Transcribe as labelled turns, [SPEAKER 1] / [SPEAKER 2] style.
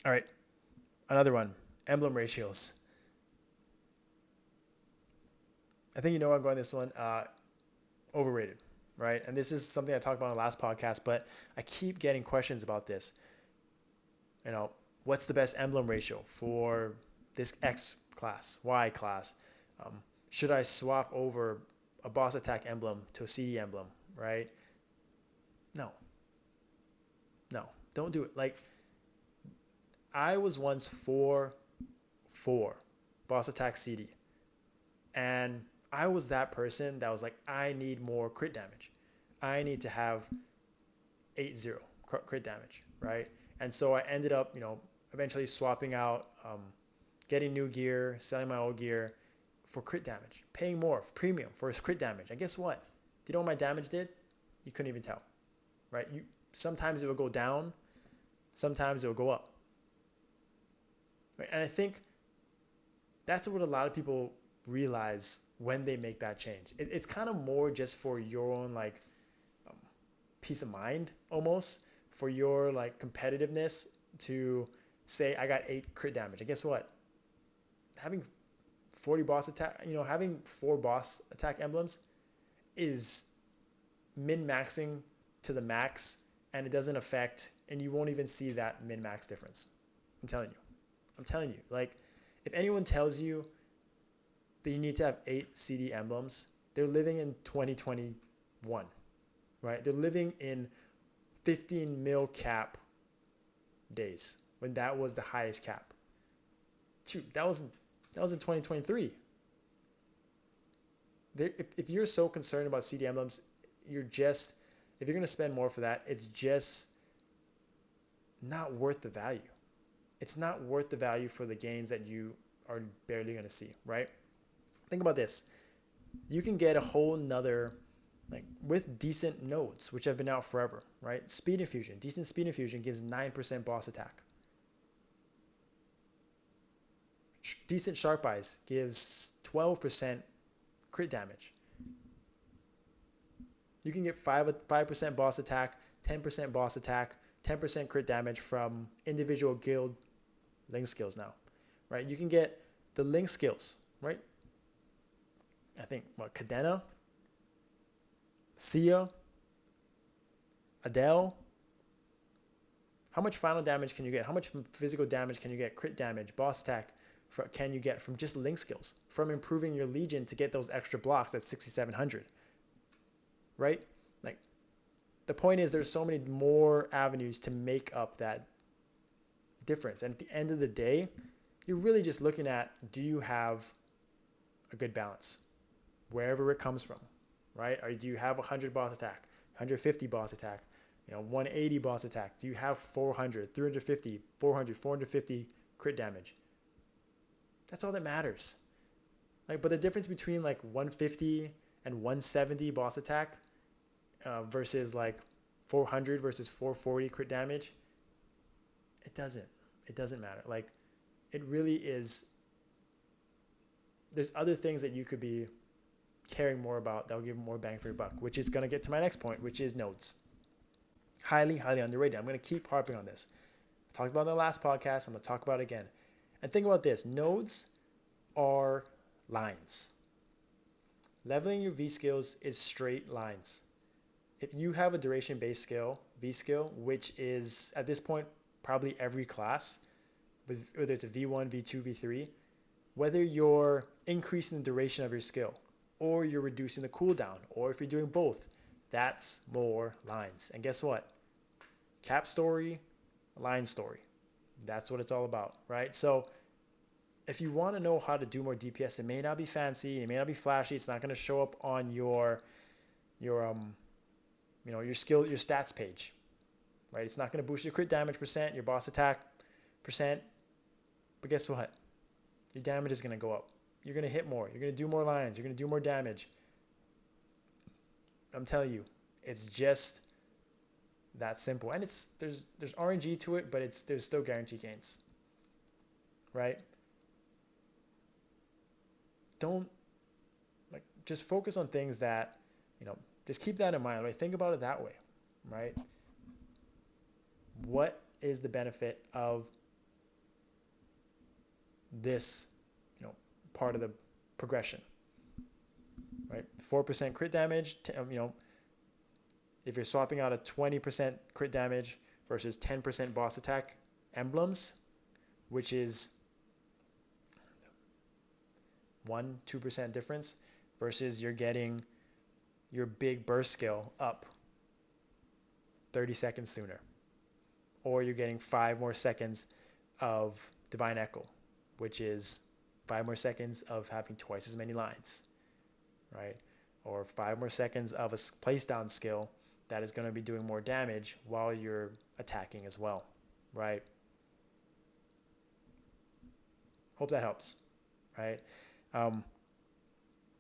[SPEAKER 1] All right, another one, emblem ratios. I think you know where I'm going this one. Overrated, right? And this is something I talked about in the last podcast, but I keep getting questions about this. You know, what's the best emblem ratio for this X class, Y class? Should I swap over a boss attack emblem to a CD emblem, right? No, no, don't do it. Like, I was once 4-4 boss attack CD, and I was that person that was like, I need more crit damage. I need to have 8-0 crit damage, right? And so I ended up, eventually swapping out, getting new gear, selling my old gear for crit damage, paying more for premium for his crit damage. And guess what? Do you know what my damage did? You couldn't even tell, right? Sometimes it would go down, sometimes it would go up, right? And I think that's what a lot of people realize when they make that change. It's kind of more just for your own um, peace of mind, almost for your competitiveness, to say I got 8 crit damage. And guess what? Having 40 boss attack, having 4 boss attack emblems is min maxing to the max, and it doesn't affect, and you won't even see that min max difference. I'm telling you. If anyone tells you that you need to have 8 CD emblems, they're living in 2021, right? They're living in 15 mil cap days when that was the highest cap. Shoot, that was in 2023. If you're so concerned about CD emblems, if you're going to spend more for that, it's just not worth the value. It's not worth the value for the gains that you are barely going to see, right? Think about this. You can get a whole nother, with decent nodes, which have been out forever, right? Speed infusion, decent speed infusion gives 9% boss attack. Decent sharp eyes gives 12% crit damage. You can get 5% boss attack, 10% boss attack, 10% crit damage from individual guild link skills now, right? You can get the link skills, right? I think, Cadena, Sia, Adele. How much final damage can you get? How much physical damage can you get? Crit damage, boss attack can you get from just link skills, from improving your Legion to get those extra blocks at 6,700, right? The point is, there's so many more avenues to make up that difference. And at the end of the day, you're really just looking at, do you have a good balance wherever it comes from, right? Or do you have 100 boss attack, 150 boss attack, 180 boss attack? Do you have 400, 350, 400, 450 crit damage? That's all that matters. But the difference between 150 and 170 boss attack versus 400 versus 440 crit damage, it doesn't matter. It really is. There's other things that you could be caring more about that will give more bang for your buck, which is going to get to my next point, which is nodes. Highly, highly underrated. I'm going to keep harping on this. I talked about it in the last podcast. I'm going to talk about it again. And think about this. Nodes are lines. Leveling your V skills is straight lines. If you have a duration-based skill, V skill, which is at this point probably every class, whether it's a V1, V2, V3, whether you're increasing the duration of your skill or you're reducing the cooldown, or if you're doing both, that's more lines. And guess what? Cap story, line story. That's what it's all about, right? So if you want to know how to do more DPS, it may not be fancy, it may not be flashy, it's not going to show up on your skill, your stats page, right? It's not going to boost your crit damage percent, your boss attack percent, but guess what? Your damage is going to go up. You're going to hit more. You're going to do more lines. You're going to do more damage. I'm telling you, it's just that simple. And there's RNG to it, but there's still guaranteed gains, right? Don't just focus on things that, just keep that in mind, right? Think about it that way, right? What is the benefit of this, part of the progression, right? 4% crit damage, if you're swapping out a 20% crit damage versus 10% boss attack emblems, which is 1-2% difference, versus you're getting your big burst skill up 30 seconds sooner, or you're getting 5 more seconds of divine echo, which is 5 more seconds of having twice as many lines, right? Or 5 more seconds of a place down skill that is going to be doing more damage while you're attacking as well, right? Hope that helps, right?